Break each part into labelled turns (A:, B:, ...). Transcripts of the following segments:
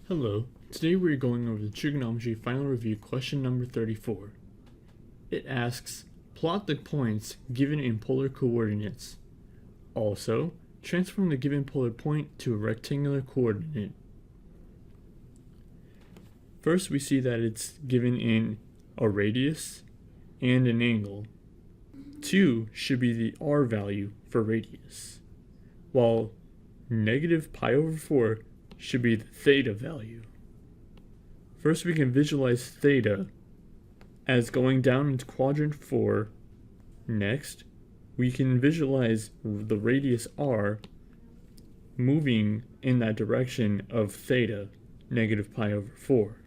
A: Hello, today we're going over the Trigonometry Final Review question number 34. It asks, plot the points given in polar coordinates. Also, transform the given polar point to a rectangular coordinate. First we see that it's given in a radius and an angle. 2 should be the r value for radius, while negative pi over 4 should be the theta value. First we can visualize theta as going down into quadrant 4. Next, we can visualize the radius r moving in that direction of theta, negative pi over 4.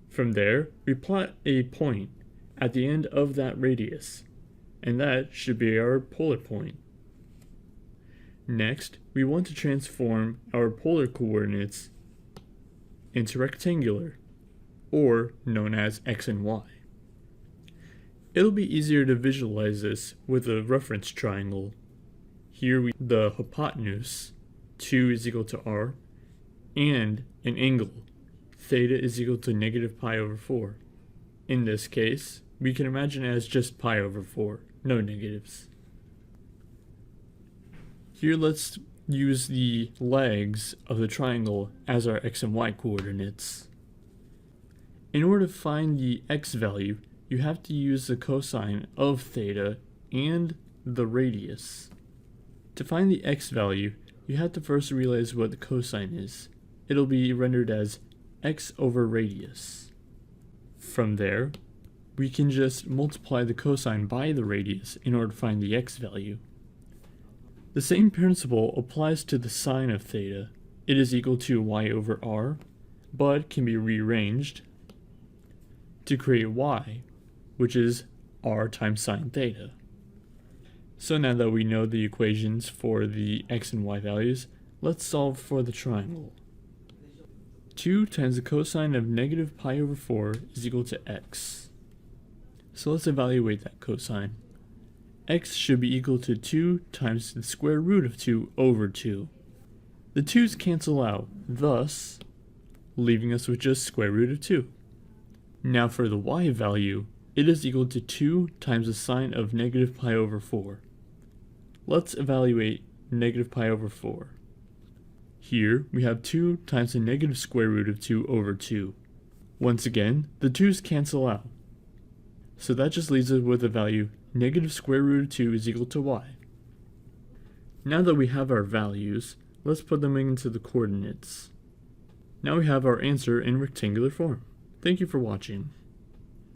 A: From there, we plot a point at the end of that radius, and that should be our polar point. Next, we want to transform our polar coordinates into rectangular, or known as x and y. It'll be easier to visualize this with a reference triangle. Here the hypotenuse, 2 is equal to r, and an angle, theta is equal to negative pi over 4. In this case, we can imagine it as just pi over 4, no negatives. Here let's use the legs of the triangle as our x and y coordinates. In order to find the x value, you have to use the cosine of theta and the radius. To find the x value, you have to first realize what the cosine is. It'll be rendered as x over radius. From there, we can just multiply the cosine by the radius in order to find the x value. The same principle applies to the sine of theta. It is equal to y over r, but can be rearranged to create y, which is r times sine theta. So now that we know the equations for the x and y values, let's solve for the triangle. 2 times the cosine of negative pi over 4 is equal to x. So let's evaluate that cosine. X should be equal to 2 times the square root of 2 over 2. The 2's cancel out, thus leaving us with just square root of 2. Now for the y value, it is equal to 2 times the sine of negative pi over 4. Let's evaluate negative pi over 4. Here we have 2 times the negative square root of 2 over 2. Once again, the 2's cancel out. So that just leaves us with the value negative square root of 2 is equal to y. Now that we have our values, let's put them into the coordinates. Now we have our answer in rectangular form. Thank you for watching.